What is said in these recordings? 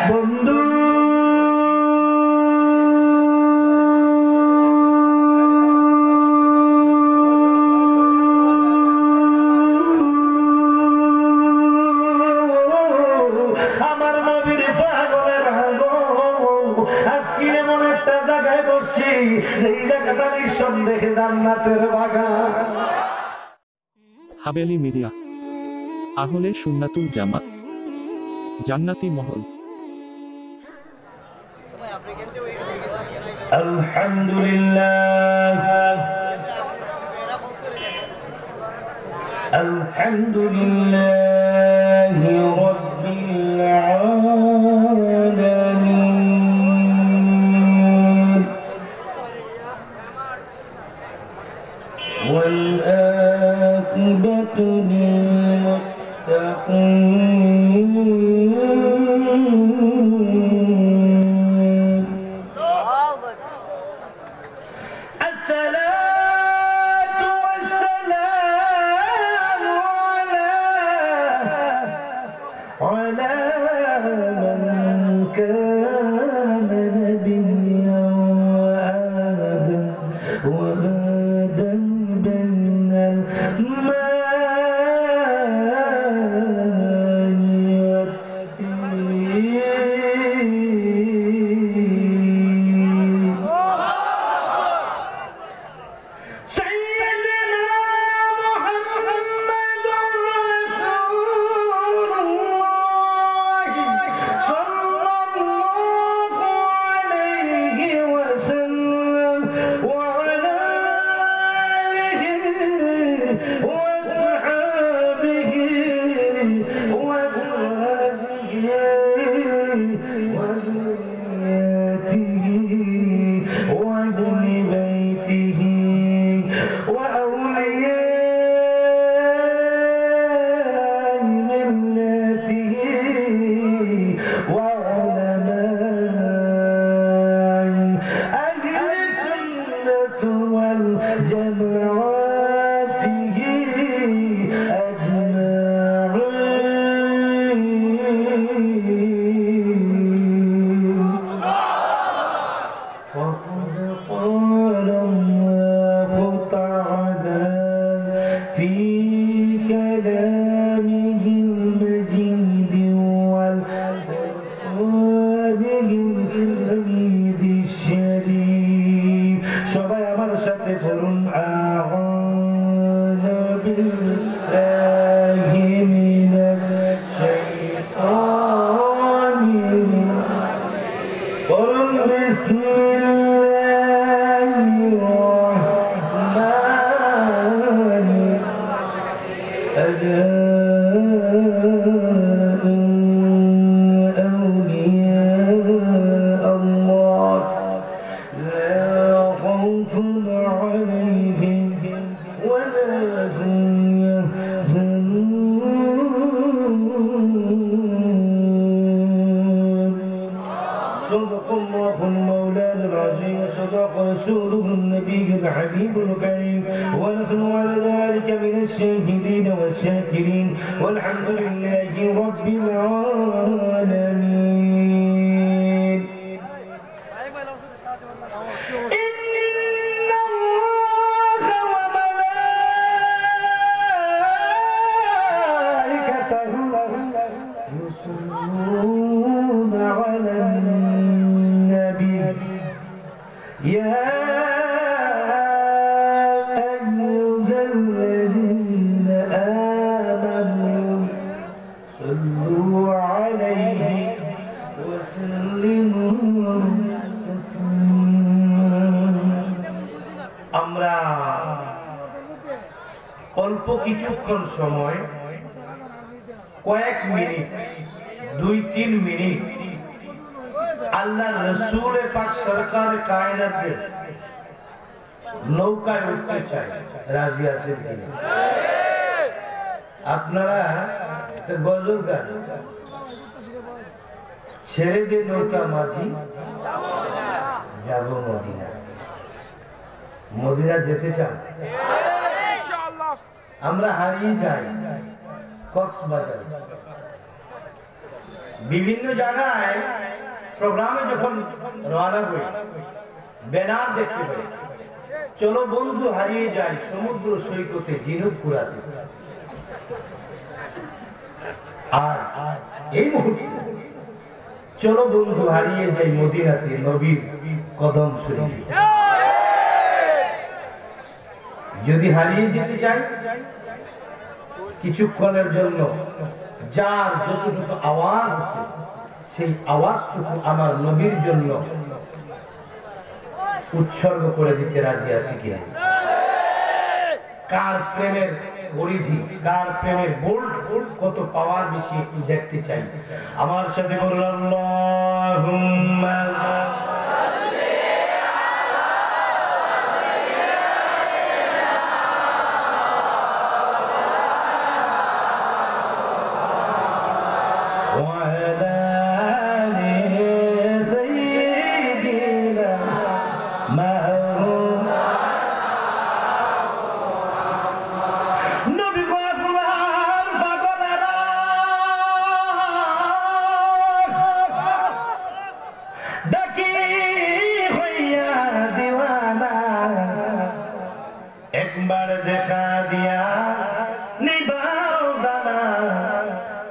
বন্ধু আমার নবীর পাগলের আজকে এমন একটা জায়গায় বসছি সেই জায়গাটা নিঃসন্দেহে জান্নাতের বাগান। হাবেলি মিডিয়া, আহলে সুন্নাতুল জামাত, জান্নাতি মহল। আলহামদুলিল্লাহ আলহামদুলিল্লাহি রাব্বিল আলামিন ওয়াল আকিবাতু লিল মুত্তাকিন। الصلاة والسلام على من كان نبيا وآدم بين الماء সবাই আমার সাথে বলুন আউযু বিল্লাহি মিনাশ শাইতানির রাজিম বলুন বিসমিল্লাহির রাহমানির রাহিম। صدق الله المولى العظيم صدق رسوله النبي الحبيب الكريم ونحن على ذلك من الشاهدين والشاكرين والحمد لله رب العالمين. إن الله وملائكته يصلون على النبي يا أيها الذين آمنوا صلوا عليه وسلموا تسليما. আমরা অল্প কিছুক্ষণ সময় কয়েক মিনিট 2-3 মিনিট আল্লাহ রসুল পাক সরকার কায়নাতের নৌকায় উঠতে চাই, রাজি আছেন কিনা? আপনারা গজল গান ছেড়ে দিয়ে নৌকা মাঝি যাব মদিনা। মদিনা যেতে চান? আমরা হারিয়ে যাই কক্সবাজার, বিভিন্ন জায়গায় প্রোগ্রামে যখন রওনা হই ব্যানার দেখতে পাই, চলো বন্ধু হারিয়ে যাই সমুদ্র সৈকতে ঝিনুক কুড়াতে। আর এই মুহূর্তে চলো বন্ধু হারিয়ে যাই মদিনাতে নবীর কদম শরীফে। যদি হারিয়ে যেতে চাই কিছুক্ষণের জন্য যার যতটুকু আওয়াজ আছে সেই আওয়াজটুকু আমার নবীর জন্য উৎসর্গ করে দিতে রাজি আছি কিনা? কার প্রেমের পরিধি, কার প্রেমের বোল্ট কত পাওয়ার বেশি একটু দেখতে চাই। আমার সাথে বলুন আল্লাহুম্মা একবার দেখা দিয়া নিবাও জানা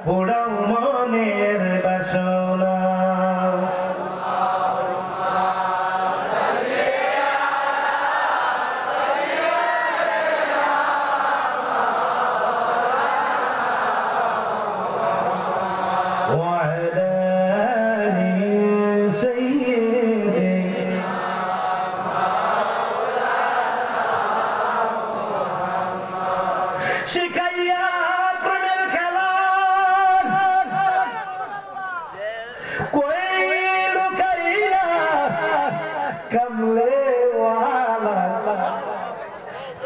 পোড়াও মনের বাসনা। শিখাইয়া প্রেমের খেলা কই লুকাইয়া কামলে ওয়ালা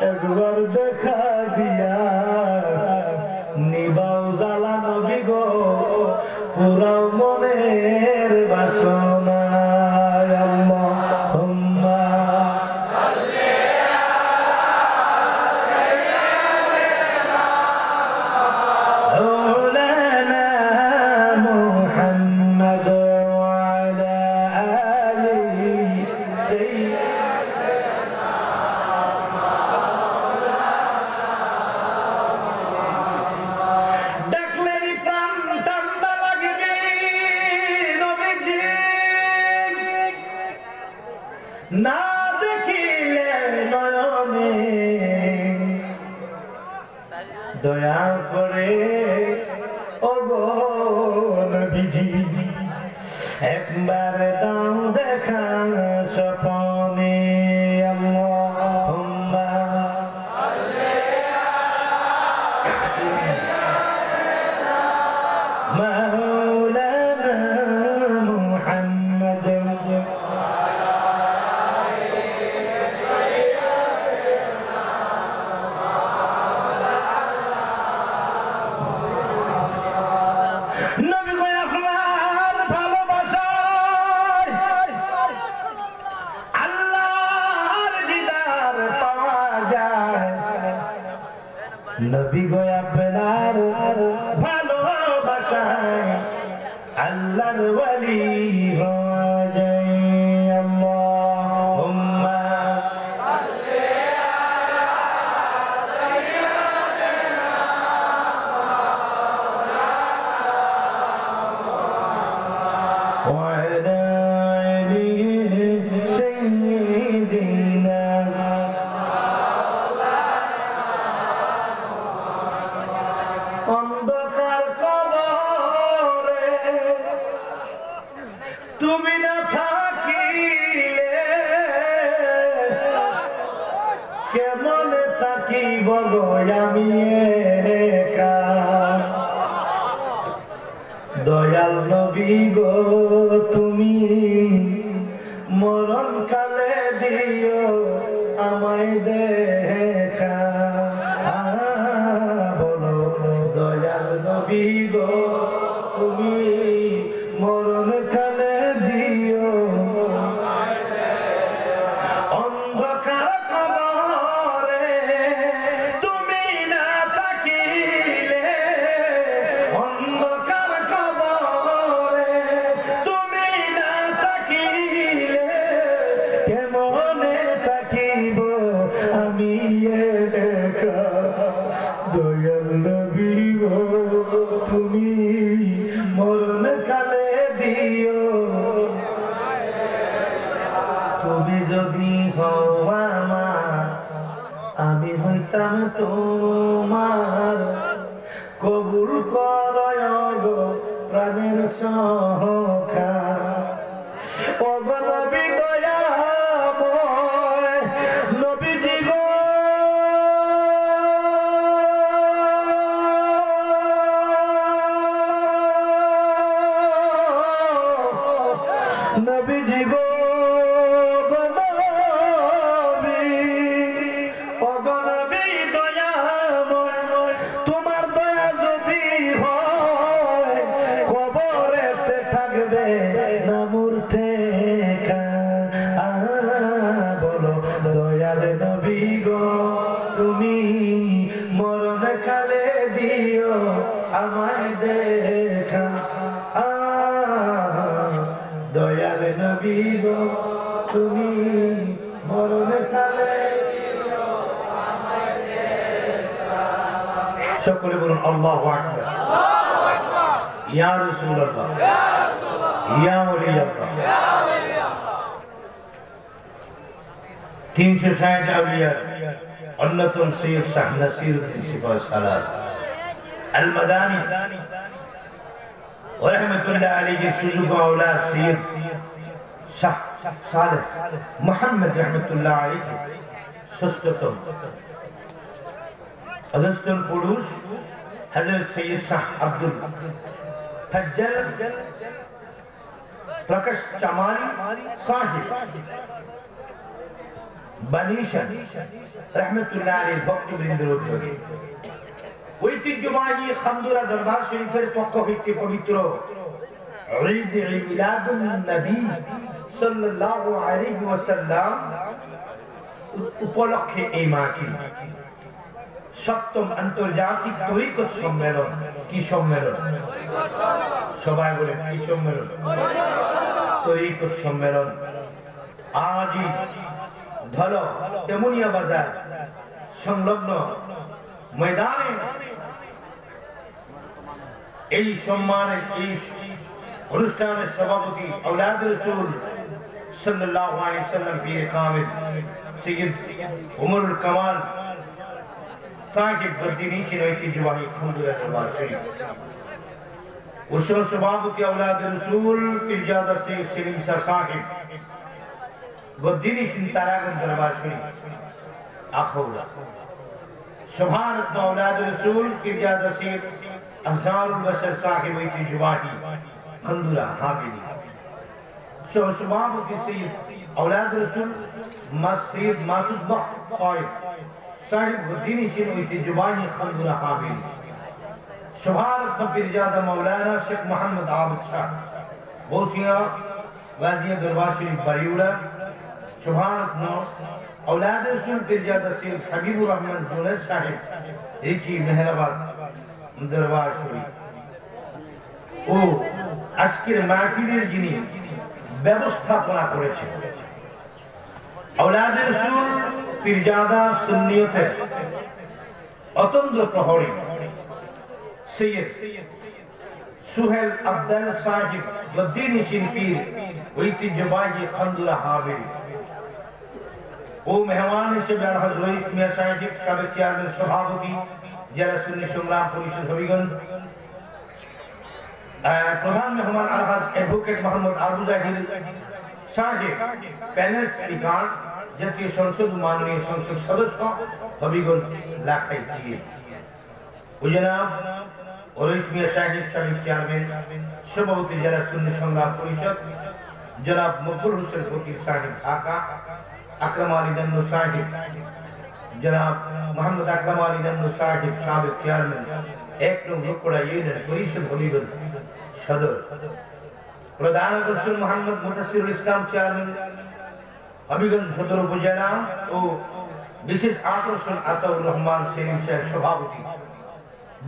একবার দেখা দিয়া নিবাও জ্বালা নবী গো পুরাও মনের বাসনা। আল্লাহুম্মা না দেখিলে নয়নে দয়া করে ওগো নবীজি একবার দাও দেখা স্বপনে। আল্লাহুম্মা মাওলানা মুহাম্মদ নবী গো আপনার ভালোবাসায় আল্লাহর দিদার পাওয়া যায়। নবী গো আপনার ভালোবাসায় আল্লাহর ওয়ালি হওয়া যায়। আল্লাহুম্মা وعلى آل سيدنا অন্ধকার কবরে তুমি না থাকিলে কেমন থাকিব গো আমি একা। দয়াল নবী গো তুমি মরণ কালে দিও আমায় দেখা। বলো দয়াল নবী গো তুমি মরণ কালে দিও অন্ধকার কবরে তুমি না থাকিলে অন্ধকার কবরে নবীজি গো অগনবী দয়াময়, তোমার দয়া যদি হয় কবরেতে থাকবে না মূর্তে বলো দয়াল নবী গো তুমি মরণ কালে দিও আমায় দেখা দয়াল নবী গো তুমি মরণ কালে দিও আমায় দেখা সকলে বলুন আল্লাহু আকবার আল্লাহু আকবার ইয়া রাসূলুল্লাহ ইয়া রাসূলুল্লাহ ইয়া ওলিয়াল্লাহ ইয়া ওলিয়াল্লাহ 360 আউলিয়া अन्नतम सैयद शाह नसीरुद्दीन सिपाही सालार अल-मदानी और रहमतुल्लाह अलैहि के सुजुग औलाद सैयद शाह सालेह मोहम्मद रहमतुल्लाह अलैहि षष्ठतम अगस्तम पुरुष हजरत सैयद शाह अब्दुल फज्जल प्रकाश चमारी साहिब বানিশা রহমতুল্লাহ আলাইহি ভক্তবৃন্দের উদ্যোগে ঐতিহ্যবাহী খান্দুরা দরবার শরীফের পক্ষ হইতে পবিত্র ঈদ মিলাদুন নবী সাল্লাল্লাহু আলাইহি ওয়াসাল্লাম উপলক্ষে এই মাহফিল সপ্তম আন্তর্জাতিক তরিকত সম্মেলন। কি সম্মেলন? সবাই বলে কি সম্মেলন? তরিকত সম্মেলন। আজই ধল তেমুনিয়া বাজার সংলগ্ন ময়দানে এই সম্মানের এই অনুষ্ঠানের সভাপতি আওলাদ রাসূল সাল্লাল্লাহু আলাইহি ওয়াসাল্লাম পীর কামিল সৈয়দ উমরুল কামাল সাহিব গদ্দিনী ঐতিহ্যবাহী খান্দুরা দরবার শরীফ উৎসব সভাপতি আওলাদ রাসূল পীরজাদা সৈয়দ সেলিম শাহ সাহিব গদ্দিনী তারাগঞ্জ দরবার শরীফ আখৌরা সভারত্ন আওলাদ রাসূল পীরজাদা সৈয়দ আফজালুল বশর সাহিব ঐতিহ্যবাহী খান্দুরা হাবিলি সহ সভাপতি সৈয়দ আওলাদ রাসূল সৈয়দ মাসুদ বখ কয়েদ সাহিব গদ্দিনী ঐতিহ্যবাহী খান্দুরা হাবিলি সভারত্ন পীরজাদা মাওলানা শেখ মোহাম্মদ আবদ শাহ বৌসিয়া গাজিয়া দরবার শরীফ বাড়িউড়া সভারত্ন আওলাদ রাসূল পীরজাদা সৈয়দ হাবিবুর রহমান জুনেদ সাহেব রিচি মেহরাবাদ দরবার শরীফ ও আজকের মাহফিলের যিনি ব্যবস্থাপনা করেছেন আওলাদ রাসূল পীরজাদা সুন্নিয়তের অতন্দ্র প্রহরী সৈয়দ সুহেল আব্দাল সাহিব গদ্দিনী শিল্পীর ঐতিহ্যবাহী খান্দুরা হাবিলি ও মেহমান হিসেবে আলহাজ রইস মিয়া সাহেব সাবেক চেয়ারম্যান সভাপতি জেলা সুন্নি সংগ্রাম পরিষদ হবিগঞ্জ প্রধান মেহমান আলহাজ অ্যাডভোকেট মোহাম্মদ আবু জাহির সাহেব প্যানেল স্পিকার জাতীয় সংসদ মাননীয় সংসদ সদস্য হবিগঞ্জ লাখাই দিয়ে ও জনাব রইস মিয়া সাহেব সাবেক চেয়ারম্যান সভাপতি জেলা সুন্নি সংগ্রাম পরিষদ জনাব মকবুল হোসেন ফকির সাহেব ঢাকা আকরাম আলী নান্নু সাহেব জনাব মোহাম্মদ আকরাম আলী নান্নু সাহেব সাবেক চেয়ারম্যান 1 নং লোকড়া ইউনিয়ন পরিষদ হবিগঞ্জ সদর প্রধান আকর্ষণ মোহাম্মদ মুতাসিরুল ইসলাম চেয়ারম্যান হবিগঞ্জ সদর উপজেলা ও বিশেষ আকর্ষণ আতাউর রহমান সেলিম সাহেব সভাপতি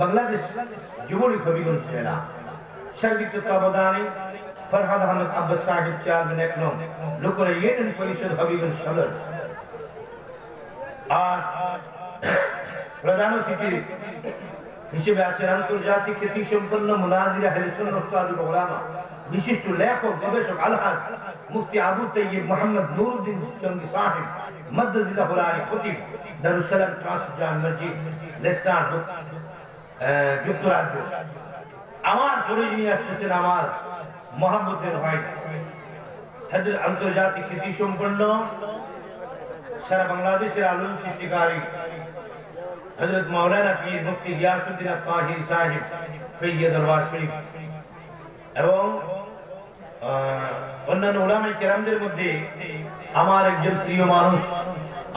বাংলাদেশ যুবলীগ হবিগঞ্জ জেলা সার্বিক তত্ত্বাবধানে ফরহাদ আহমেদ আব্বাস সাহেব চেয়ারম্যান 1 নং লোকড়া ইউনিয়ন পরিষদ হবিগঞ্জ সদর আর প্রধান অতিথি হিসেবে আছেন আন্তর্জাতিক খ্যাতি সম্পন্ন মুনাজির আহলে সুন্নাহ ওয়াল উলামা বিশিষ্ট লেখক গবেষক আলহাজ মুফতি আবু তাইয়্যিব মোহাম্মদ নুরউদ্দিন চঙ্গি সাহেব মাদ্দাজিল্লাহুল আলী খতিব দারুস সালাম ট্রাস্ট জান মসজিদ লেস্টার যুক্তরাজ্য আমার পরিজনী আসতেছেন আমার মহব্বতের ভাই হযরত আন্তর্জাতিক খ্যাতি সম্পন্ন সারা বাংলাদেশের আলোড়ন সৃষ্টিকারী হযরত মাওলানা পীর মুফতি গিয়াসউদ্দিন আফসাহি সাহেব ফৈজিয়া দরবার শরীফ এবং অন্যান্য উলামায়ে কেরামদের মধ্যে আমার একজন প্রিয় মানুষ,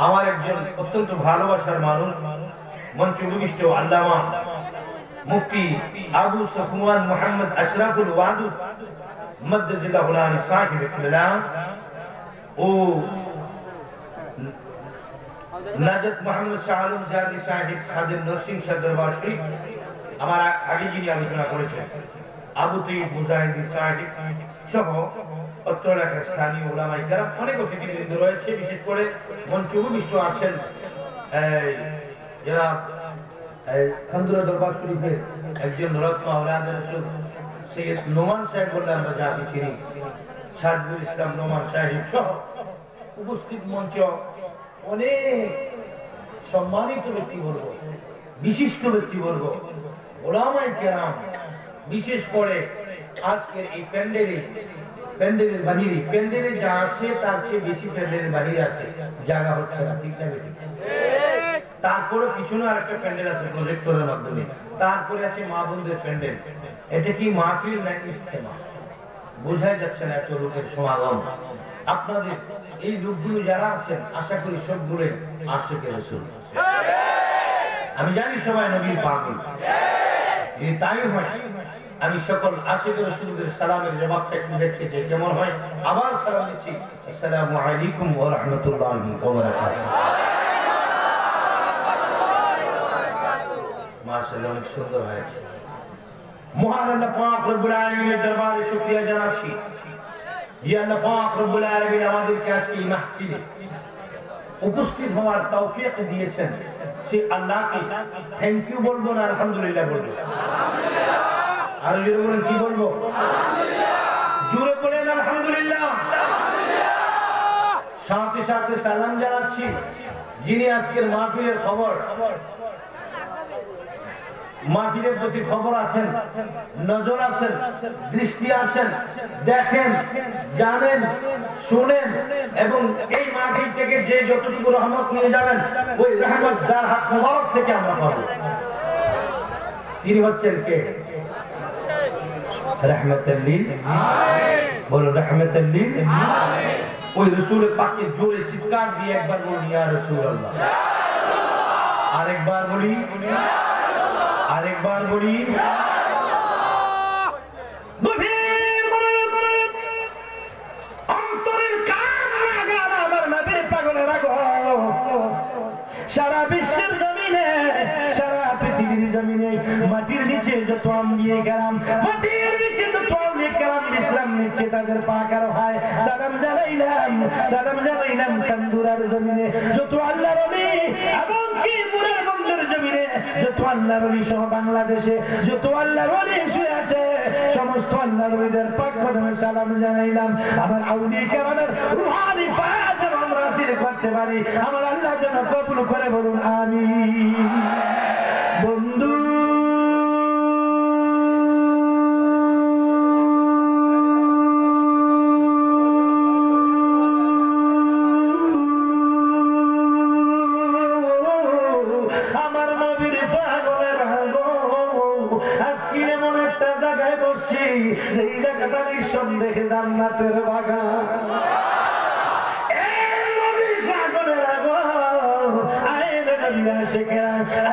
আমার একজন অত্যন্ত ভালোবাসার মানুষ, মঞ্চে উপবিষ্ট আল্লামা মুফতি আবু সফওয়ান মুহাম্মদ আশরাফুল ওয়াদুদ মাদ্দাজিল্লাহু আলী সাহিব ইসলাম ও নাজত মোহাম্মদ শাহ আলম জাদি সাহিব খাদেম নরসিং শাহ দরবার শরীফ আমার আগে যিনি আলোচনা করেছেন আবু তৈয়ব মুজাহিদি সাহিব সহ অত্র এলাকার স্থানীয় উলামায়ে কেরাম অনেক অতিথিবৃন্দ রয়েছে। বিশেষ করে মঞ্চে উপবিষ্ট আছেন যারা খান্দুরা দরবার শরীফের একজন রত্ন আওলাদ রাসূল সৈয়দ নোমান সাহেব বললে আমরা যাকে চিনি, সাদুল ইসলাম নোমান সাহেব সহ উপস্থিত মঞ্চ অনেক সম্মানিত ব্যক্তিবর্গ, বিশিষ্ট ব্যক্তিবর্গ, উলামায়ে কেরাম, বিশেষ করে আজকের এই প্যান্ডেলের বাহিরে প্যান্ডেলে যা আছে তার চেয়ে বেশি প্যান্ডেলের বাহিরে আছে, জায়গা হচ্ছে না, ঠিক না বেশি। তারপরে পিছনে আরেকটা প্যান্ডেল আছে প্রজেক্টরের মাধ্যমে, তারপরে আছে মা বোনদের প্যান্ডেল। এটা কি মাহফিল না ইজতেমা বোঝাই যাচ্ছে না, এত লোকের সমাগম। আপনাদের এই লোকগুলো যারা আছেন আশা করি সবগুলো আশিকে রাসূল। আমি জানি সবাই নবীর পাগল, তাই হয় আমি সকল আশিকে রাসূলদের সালামের জবাবটা একটু দেখতে চাই কেমন হয়। আবার সালাম দিচ্ছি, আসসালামু আলাইকুম ওয়া রাহমাতুল্লাহি ওয়া বারাকাতুহু। মাশাআল্লাহ, অনেক সুন্দর হয়েছে। মহান আল্লাহ পাক রব্বুল আলামিনের দরবারে শুকরিয়া জানাচ্ছি, ইয়া আল্লাহ পাক রব্বুল আলামিন আমাদেরকে আজকে এই মাহফিলে উপস্থিত হওয়ার তৌফিক দিয়েছেন। সেই আল্লাহকে থ্যাংক ইউ বলবো না আলহামদুলিল্লাহ বলবো? আর জোরে বলেন কি বলবো? জোরে বলেন আলহামদুলিল্লাহ। সাথে সাথে সালাম জানাচ্ছি যিনি আজকের মাহফিলের খবর, মাহফিলের প্রতি খবর আছেন, নজর আছেন, দৃষ্টি আছেন, দেখেন, জানেন, শুনেন এবং এই মাহফিল থেকে যে যতটুকু রহমত নিয়ে যাবেন ওই রহমত যার হাত মোবারক থেকে আমরা পাবো। তিনি হচ্ছেন কে? রাহমাতুল লিল আলামিন। বলো রাহমাতুল লিল আলামিন। ওই রাসূল পাককে জোরে চিৎকার দিয়ে একবার বলুন ইয়া রাসূলুল্লাহ। আরেকবার বলি, আরেকবার বলি। অন্তরের কান লাগান আমার নবীর পাগলের আগো। সারা বিশ্বের জমিনে, সারা পৃথিবীর জমিনে মাটির নিচে যত আম্বিয়ে কেরাম, মাটির নিচে যত আম্বিয়ে কেরাম ইসলাম নিচে তাদের পাক আর ভাই সালাম জানাইলাম, সালাম জানাইলাম। কান্দুরার জমিনে যত আল্লাহর ওলি এবং কি মুরার বন্দর জমিনে যত আল্লাহর ওলি সহ বাংলাদেশে যত আল্লাহর ওলি শুয়ে আছে সমস্ত আল্লাহর ওলিদের পাক কদমে সালাম জানাইলাম। আমার আউলিয়া কেরামের রূহানি ফায়দ আমরা হাসিল করতে পারি আমার আল্লাহ যেন কবুল করে, বলুন আমিন। বন্ধু আমার নবীর পাগলের আগো, আজকে এমন একটা জায়গায় বসছি সেই জায়গাটা নিঃসন্দেহে জান্নাতের বাগান।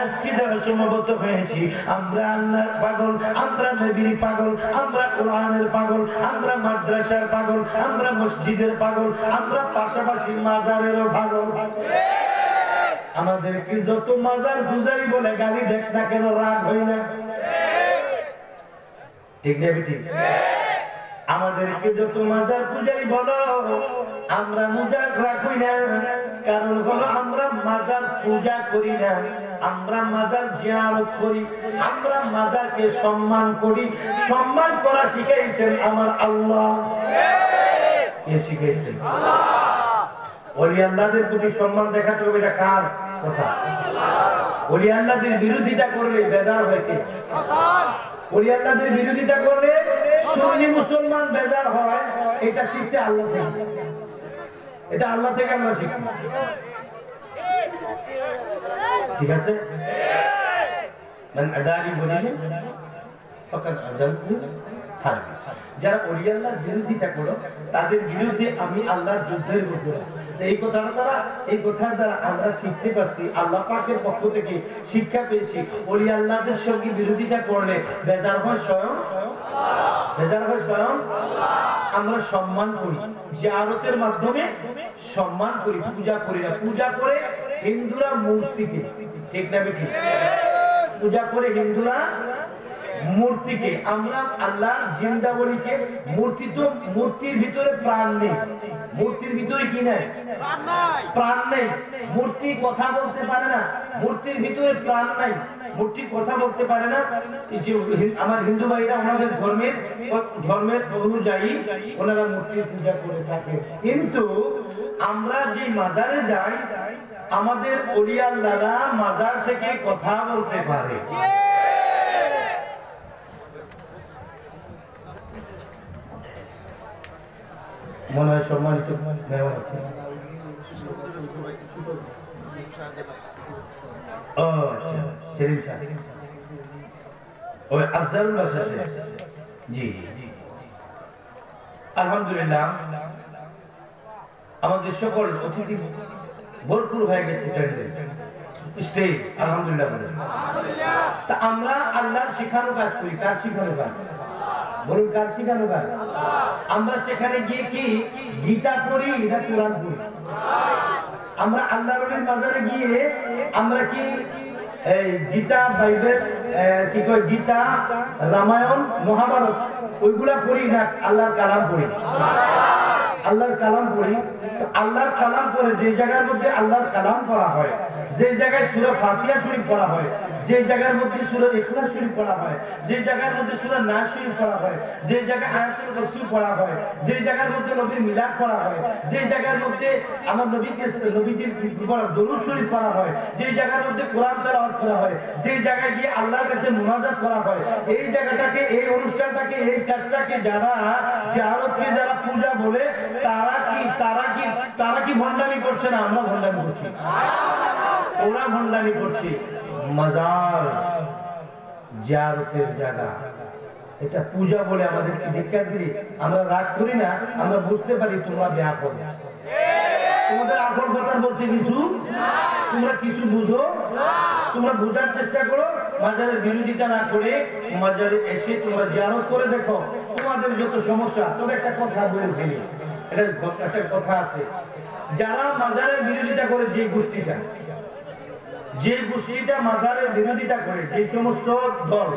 আজকে যারা সমবেত হয়েছি আমরা আল্লাহর পাগল, আমরা নবীর পাগল, আমরা কোরআনের পাগল, আমরা মাদ্রাসার পাগল, আমরা মসজিদের পাগল, আমরা পাশাপাশি মাজারেরও পাগল। আমাদেরকে যত মাজার পূজারি বলে গালি দেখ না কেন রাগ হই না? ঠিক না ঠিক? আমাদেরকে যত মাজার পূজারি বলো আমরা মুজার রাখি না, কারণ হলো আমরা মাজার পূজা করি না, আমরা মাজার জিয়ারত করি, আমরা মাজারকে সম্মান করি। সম্মান করা শিখাইছেন আমার আল্লাহ। কে শিখাইছেন? আল্লাহ। ওলি আল্লাহদের প্রতি সম্মান দেখাতে হবে, এটা কার কথা? ওলি আল্লাহদের বিরোধিতা করলে বেদার হয় কে? ওলি আল্লাহদের বিরোধিতা করলে সুন্নি মুসলমান বেজার হয়, এটা শিখছে আল্লাহ থেকে। এটা আল্লাহ থেকে আমরা শিখছি, ঠিক আছে? মান আদালি বলিনি ফাকাদ আদালতু হারবে। যারা ওলি আল্লাহর বিরোধিতা করো তাদের বিরুদ্ধে আমি আল্লাহর যুদ্ধের ঘোষণা। এই কথার দ্বারা আমরা শিখতে পারছি, আল্লাহ পাকের পক্ষ থেকে শিক্ষা পেয়েছি, ওলি আল্লাহদের সঙ্গে বিরোধিতা করলে বেজার হয় স্বয়ং আমরা সম্মান করি, জিয়ারতের মাধ্যমে সম্মান করি, পূজা করি না। পূজা করে হিন্দুরা মূর্তিকে, ঠিক না ঠিক? পূজা করে হিন্দুরা মূর্তিকে, আমরা আল্লাহ জিন্দা বলিকে। মূর্তি তো, মূর্তির ভিতরে প্রাণ নেই। মূর্তির ভিতরে কি নাই? প্রাণ নেই। মূর্তি কথা বলতে পারে না, মূর্তির ভিতরে প্রাণ নাই, মূর্তি কথা বলতে পারে না। আমার হিন্দু ভাইরা ওনাদের ধর্মের অনুযায়ী ওনারা মূর্তির পূজা করে থাকে। কিন্তু আমরা যে মাজারে যাই, আমাদের ওলি আল্লাহরা মাজার থেকে কথা বলতে পারে। মনে হয় সম্মানিত আলহামদুলিল্লাহ, আমাদের সকল অতিথি ভরপুর হয়ে গেছে স্টেজ, আলহামদুলিল্লাহ বলে। তা আমরা আল্লাহর শিখানো কাজ করি। কার শিখানো কাজ? বলুন, কার শিখানো কাজ? আমরা সেখানে গিয়ে কি গীতা পড়ি না কোরআন পড়ি? আমরা আল্লাহর মাজারে গিয়ে আমরা কি এই গীতা, বাইবেল, কি কয়, গীতা, রামায়ণ, মহাভারত ওইগুলা পড়ি না আল্লাহর কালাম পড়ি? আল্লাহর কালাম পড়ি। আল্লাহর কালাম পড়ে যে জায়গার মধ্যে আল্লাহর কালাম করা হয়, যে জায়গায় সূরা ফাতিহা শরীফ পড়া হয়, যে জায়গার মধ্যে সূরা ইখলাস শরীফ পড়া হয়, যে জায়গার মধ্যে সূরা নাস শরীফ পড়া হয়, যে জায়গায় আয়াতুল কুরসি পড়া হয়, যে জায়গার মধ্যে নবীর মিলাদ পড়া হয়, যে জায়গার মধ্যে আমার নবীজির দরুদ শরীফ পড়া হয়, যে জায়গার মধ্যে কোরআন তেলাওয়াত করা হয়, যে জায়গায় গিয়ে আল্লাহর কাছে মুনাজাত করা হয়, এই জায়গাটাকে, এই অনুষ্ঠানটাকে, এই কাজটাকে যারা জিয়ারতকে যারা পূজা বলে, তারা কি ভণ্ডামি করছে না? আমরা ভণ্ডামি করছি, ওরা ভণ্ডামি করছি। মাজার জিয়ারতের জায়গা, এটা পূজা বলে আমাদেরকে ধিক্কার দিলি। আমরা রাগ করি না, আমরা বুঝতে পারি তোমরা ব্যাপ হবে, তোমাদের আকল কথার বলতে কিছু, তোমরা কিছু বুঝো, তোমরা বোঝার চেষ্টা করো। মাজারের বিরোধিতা না করে মাজারে এসে তোমরা জিয়ারত করে দেখো তোমাদের যত সমস্যা। তবে একটা কথা বলে ফেলি, একটা কথা আছে, যারা মাজারের বিরোধিতা করে, যে গোষ্ঠীটা মাজারের বিরোধিতা করে, যে সমস্ত দল,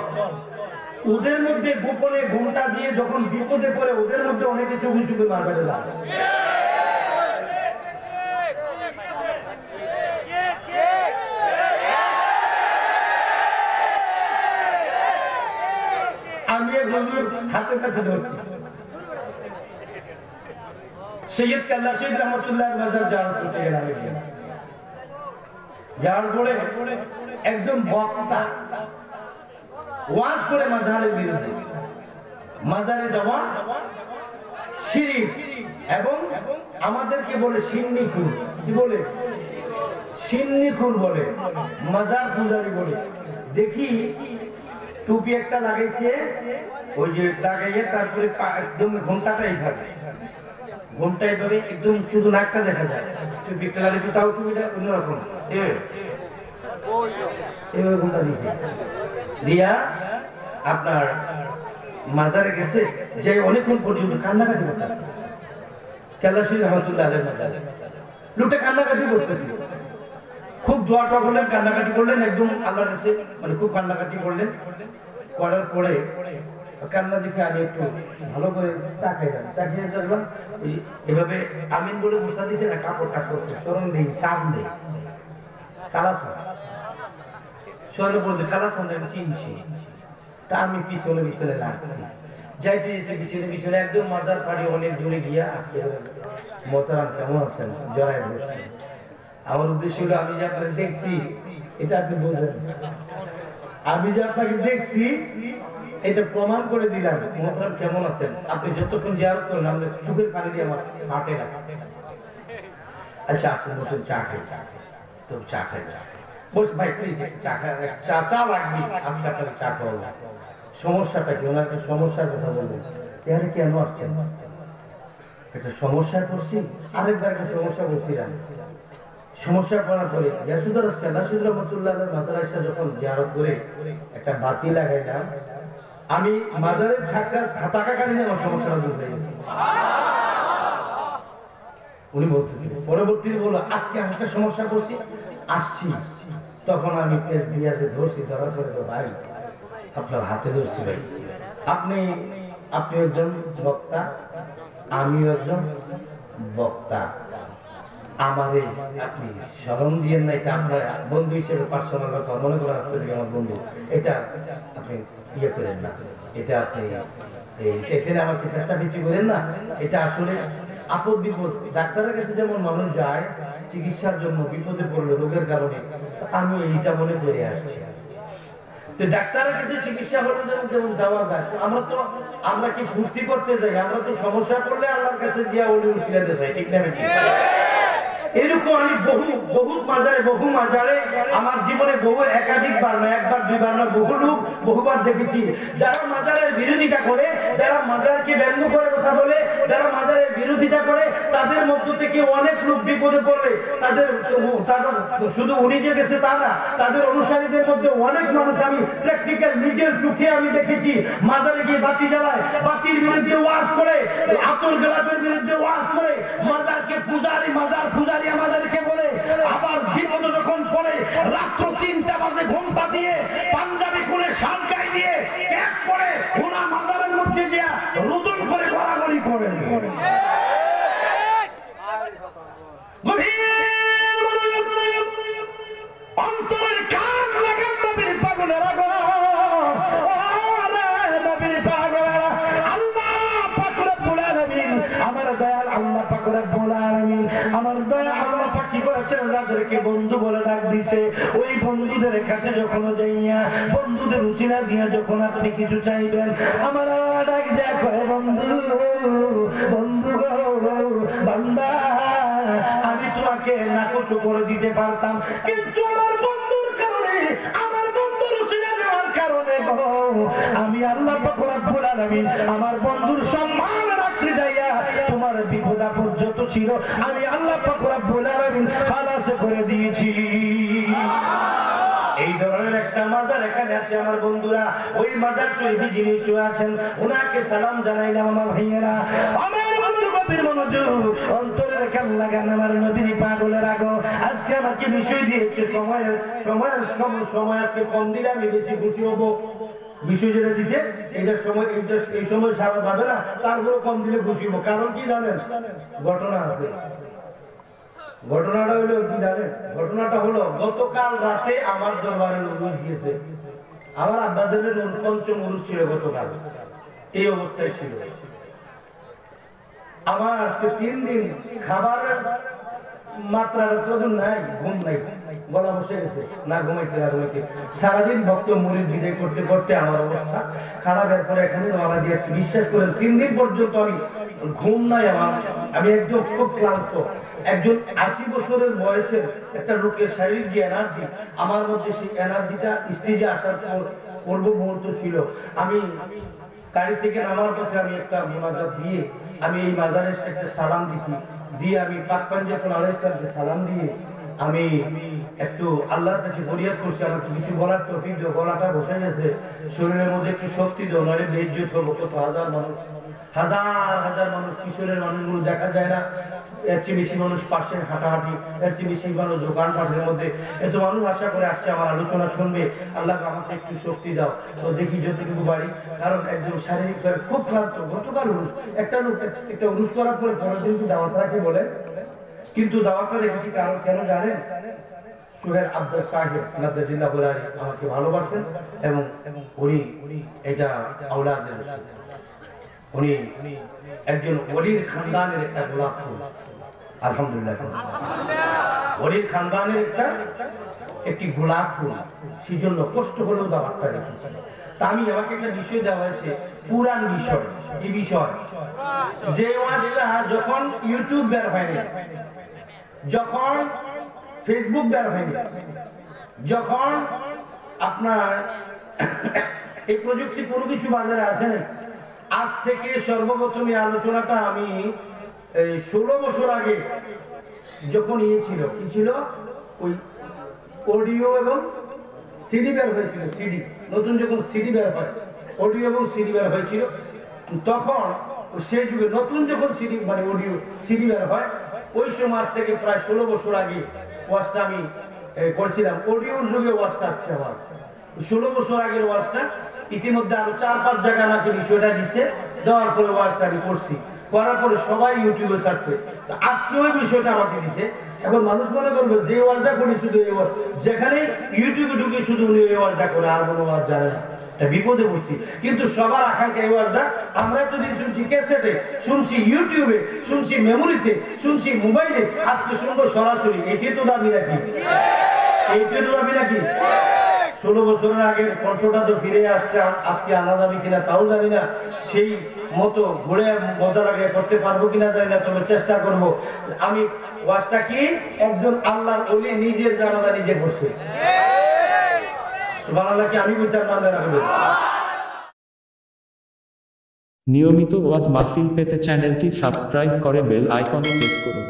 ওদের মধ্যে গোপনে ঘোমটা দিয়ে যখন বিপদে পড়ে, ওদের মধ্যে অনেকে চোখে চোখে মাজারে লাগে। আমি এক হুজুর হাতে কাছে ধরছি, সৈয়দ কাল্লা শহীদ রহমতুল্লাহ মাজার জিয়ারত করতে গেলাম। যাওয়ার পরে একজন বক্তা ওয়াজ করে মাজারের বিরুদ্ধে, মাজারে যাওয়া শিরক, এবং আমাদেরকে বলে সিন্নিকুর, কি বলে? সিন্নিকুর বলে, মাজার পূজারি বলে। দেখি টুপি একটা লাগাইছে, ওই যে লাগাইয়ে তারপরে একদম ঘন্টাটা এইভাবে, ঘন্টা এইভাবে একদম শুধু নাকটা দেখা যায়, টুপি একটা লাগাইছে, তাও টুপিটা অন্যরকম এভাবে ঘন্টা দিয়েছে দিয়া আপনার মাজারে গেছে, যে অনেকক্ষণ পর্যন্ত কান্নাকাটি করতেছে। কাল্লা শহীদ রহমতুল্লাহ আলাইহির মাজারে লোকটা কান্নাকাটি করতেছে, খুব দোয়া টোয়া করলেন, কান্নাকাটি করলেন, একদম আল্লাহর কাছে মানে খুব কান্নাকাটি করলেন। করার পরে কান্না দেখে আমি একটু ভালো করে তাকিয়ে দেখলাম এভাবে আমিন বলে মশা দিয়েছে না, কাপড় কাজ করছে, তরুণ দেই, সাপ দেই, কালা ছাড় শরীরে বলতে কালা ছাড় আমি চিনছি। তা আমি পিছনে লাগছি, যাইতে পিছনে একদম মাজার পাড়ি অনেক দূরে গিয়া আজকে মোহতারাম কেমন আছেন জড়াই বসছেন। আমার উদ্দেশ্য হলো, আমি যে আপনাকে দেখছি এটা আপনি বোঝেন, আমি যে আপনাকে দেখছি এটা প্রমাণ করে দিলাম মোহতারাম কেমন আছেন। আপনি যতক্ষণ জিয়ারত করেন আমাদের চোখের পানি দিয়ে আমার হাটে লাগছে। আচ্ছা আসুন বসুন, চা খাই। তো চা খাই, বস ভাই প্লিজ চা লাগবে, আজকে আপনাকে চা খাওয়া সমস্যাটা কি, ওনার একটা সমস্যার কথা বলবেন, এখানে কেন আসছেন? একটা সমস্যায় পড়ছি, আরেকবার একটা সমস্যা বলছিলাম। সমস্যা করার পরে ইয়াসুদুর রহমতুল্লাহের মাদ্রাসা যখন জিয়ারত করে একটা বাতি লাগাইলাম, আমি মাজারে থাকাকালীন আমার সমস্যাটা দূর হয়ে গেছে। উনি বলতেছিলেন, পরবর্তীতে বললো আজকে আমি একটা সমস্যা করছি, আসছি। তখন আমি পেস দিয়াতে ধরছি, ধরার পরে তো ভাই আপনার হাতে ধরছি, ভাই আপনি একজন বক্তা, আমি একজন বক্তা, আমারে আপনি স্মরণ দিয়েন না, এটা আপনার বন্ধু হিসেবে পার্সোনাল কথা মনে করা আসতে আমার বন্ধু, এটা আপনি ইয়ে করেন না, এটা আপনি এখানে আমাকে পেঁচাপিচি করেন না, এটা আসলে আপদ বিপদ। ডাক্তারের কাছে যেমন মানুষ যায় চিকিৎসার জন্য, বিপদে পড়লো রোগের কারণে, আমি এইটা মনে করে আসছি। তো ডাক্তারের কাছে চিকিৎসা হলে যেমন যাওয়া যায়, আমরা কি ফুর্তি করতে যাই? আমরা তো সমস্যা পড়লে আল্লাহর কাছে গিয়া ওলি উসিলাতে চাই, ঠিক না? এরকম আমি বহু মাজারে আমার জীবনে বহু একাধিকবার না, একবার দুইবার না, বহুবার দেখেছি যারা মাজারের বিরোধিতা করে, যারা মাজারকে ব্যঙ্গ করে কথা বলে, যারা মাজারের বিরোধিতা করে, তাদের মধ্য থেকে অনেক লোক বিপদে পড়লে তাদের শুধু উনি যে গেছে তা না, তাদের অনুসারীদের মধ্যে অনেক মানুষ আমি প্র্যাকটিক্যাল নিজের চোখে আমি দেখেছি মাজারে গিয়ে বাতি জ্বালায়, বাতির বিরুদ্ধে ওয়াজ করে, আতর গোলাপের বিরুদ্ধে ওয়াজ করে, মাজারকে মাজার পূজারি আমাদেরকে বলে, আবার বিপদ যখন পড়ে রাত্র 3টা বাজে ঘুমটা দিয়ে পাঞ্জাবি খুলে শাল গায়ে দিয়ে এক করে ওনা মাজারের মধ্যে যে রুদন করে গড়াগড়ি করে। অন্তরের কান লাগান নবীর পাগলেরা গো, নবীর পাগলেরা, আল্লাহ পাক রব্বুল আলামিন, আমার দয়াল আল্লাহ পাক রব্বুল আলামিন, আমার দয়া আল্লাহ পাক কি করেছেন, যাদেরকে বন্ধু বলে ডাক দিছে, ওই বন্ধুদের কাছে যখন যাইয়া বন্ধুদের উসিলা দিয়া যখন আপনি কিছু চাইবেন, আমার আল্লাহ ডাক দেয়া কয়, বন্ধু বন্ধু গো বান্দা, আমি তোমাকে নাকচ করে দিতে পারতাম, কিন্তু আমার বন্ধুর কারণে, আমার বন্ধুর উসিলা দেওয়ার কারণে গো আমি আল্লাহ পাক রব্বুল আলামিন আমার বন্ধুর সম্মান রাখতে যাইয়া তোমার বিপদ আপদ যত ছিল আমি আল্লাহ পাক রব্বুল আলামিন খালাস করে দিয়েছি। এই ধরনের একটা মাজার এখানে আছে আমার বন্ধুরা, ওই মাজার শরীফে যিনি শুয়ে আছেন ওনাকে সালাম জানাইলাম আমার ভাইয়েরা, আমার বন্ধু নবীর মনোযোগ, অন্তরের কান লাগান আমার নবীর পাগলের আগো। আজকে আমাকে বিষয় দিয়েছে, সময় আজকে কম দিলে আমি বেশি খুশি হবো। বিষয় যেটা দিচ্ছে এইটার সময়, এই সময় সারা পাবে না, তারপরে কম দিলে খুশি হবো। কারণ কি জানেন? ঘটনা আছে। ঘটনাটা হলো কি জানেন? ঘটনাটা হলো গতকাল রাতে আমার দরবারে উরুস গিয়েছে। আমার আব্বাজানের পঞ্চম উরুস ছিল গতকাল, এই অবস্থায় ছিল। আমার আজকে 3 দিন খাবারের মাত্রার প্রয়োজন নাই, ঘুম নাই, গলা বসে গেছে, না ঘুমাইতে সারাদিন ভক্ত মুরিদ বিদায় করতে করতে আমার অবস্থা খারাপ। এরপরে এখানে মারা দিয়ে আসছি, বিশ্বাস করেন 3 দিন পর্যন্ত আমি ঘুম নাই আমার, আমি একদম খুব ক্লান্ত। একজন 80 বছরের বয়সের একটা লোকের শারীরিক যে এনার্জি, আমার মধ্যে সেই এনার্জিটা স্টেজে আসার পূর্ব মুহূর্ত ছিল। আমি গাড়ি থেকে নামার পথে আমি একটা মোনাজাত দিয়ে আমি এই মাজারে একটা সালাম দিছি, দিয়ে আমি পাক পাঞ্জাতুল আলাইহিসসালামকে সালাম দিয়ে আমি একটু আল্লাহর কাছে ফরিয়াদ করছি, আমার কিছু বলার তৌফিক দিও, গলাটা বসে গেছে, শরীরের মধ্যে একটু শক্তি দাও, নইলে বেইজ্জত হবো। কত হাজার মানুষ, কিশোরের মানুষগুলো দেখা যায় না, এর চেয়ে বেশি মানুষ পাশে হাঁটাহাঁটি, এর চেয়ে বেশি মানুষ দোকানপাটের মধ্যে, এত মানুষ আশা করে আসছে আমার আলোচনা শুনবে। আল্লাহ আমাকে একটু শক্তি দাও। তো দেখি যতটুকু বাড়ি, কারণ একজন শারীরিকভাবে খুব ক্লান্ত। গতকাল উরুস, একটা লোক একটা উরুস করার পরে পরের দিন দাওয়াত রাখে বলে, কিন্তু দাওয়াতটা রেখেছি কারণ কেন জানেন? সুহেল আব্দুল সাহেব নাদ্দাজিল্লাহ বুলারি আমাকে ভালোবাসেন এবং উনি এটা আওলাদের, উনি একজন ওলির খানদানের একটা গোলাপ ফুল, আলহামদুলিল্লাহ ওলির খানদানের একটি গোলাপ ফুল, সেই জন্য কষ্ট হলেও দাওয়াতটা রেখেছি। তা আমি আমাকে একটা বিষয় দেওয়া হয়েছে, পুরান বিষয়। এই বিষয় যে ওয়াজটা যখন ইউটিউব বের হয়নি, যখন ফেসবুক বের হয়নি, যখন আপনার এই প্রযুক্তি কোনো কিছু বাজারে আসে না। আজ থেকে সর্বপ্রথম এই আলোচনাটা আমি 16 বছর আগে যখন ছিল কি ছিল, ওই অডিও এবং সিডি বের হয়েছিল, সিডি নতুন যখন সিডি বের হয়, অডিও এবং সিডি বের হয়েছিল, তখন সেই যুগে নতুন যখন সিডি মানে অডিও সিডি বের হয়, ওই সময় আজ থেকে প্রায় 16 বছর আগে ওয়াজটা আমি করছিলাম। অডিওর যুগে ওয়াজটা আসছে আমার 16 বছর আগের ওয়াজটা। ইতিমধ্যে আরো 4-5 জায়গা আমাকে বিষয়টা দিচ্ছে, দেওয়ার পরে ওয়াজটা আমি করছি, করার পরে সবাই ইউটিউবে ছাড়ছে। আজকে ওই বিষয়টা আমাকে দিচ্ছে। এখন মানুষ মনে করবে যে ওয়াজটা করি শুধু এই ওয়াজ, যেখানে ইউটিউবে ঢুকে শুধু উনি এই ওয়াজটা করে, আর কোনো ওয়াজ জানে না, বিপদে পড়ছি। কিন্তু সবার আকাঙ্ক্ষা এই ওয়াজটা আমরা এতদিন শুনছি ক্যাসেটে, শুনছি ইউটিউবে, শুনছি মেমোরিতে, শুনছি মোবাইলে, আজকে শুনবো সরাসরি। এটাই তো দাবি নাকি? এইটাই তো দাবি নাকি? 16 বছরের আগের কণ্ঠটা তো ফিরে আসছে, আজকে আনা যাবে কিনা তাও জানি না, সেই মতো ঘুরে মজা লাগে করতে পারবো কিনা জানি না, তবে চেষ্টা করব। আমি ওয়াজটা কি একজন আল্লাহর ওলি নিজের জানাজা নিজে করছে, সুবহানাল্লাহ, কি আমি বুঝতে পারলাম? নিয়মিত ওয়াজ মাহফিল পেতে চ্যানেলটি সাবস্ক্রাইব করে বেল আইকনে প্রেস করুন।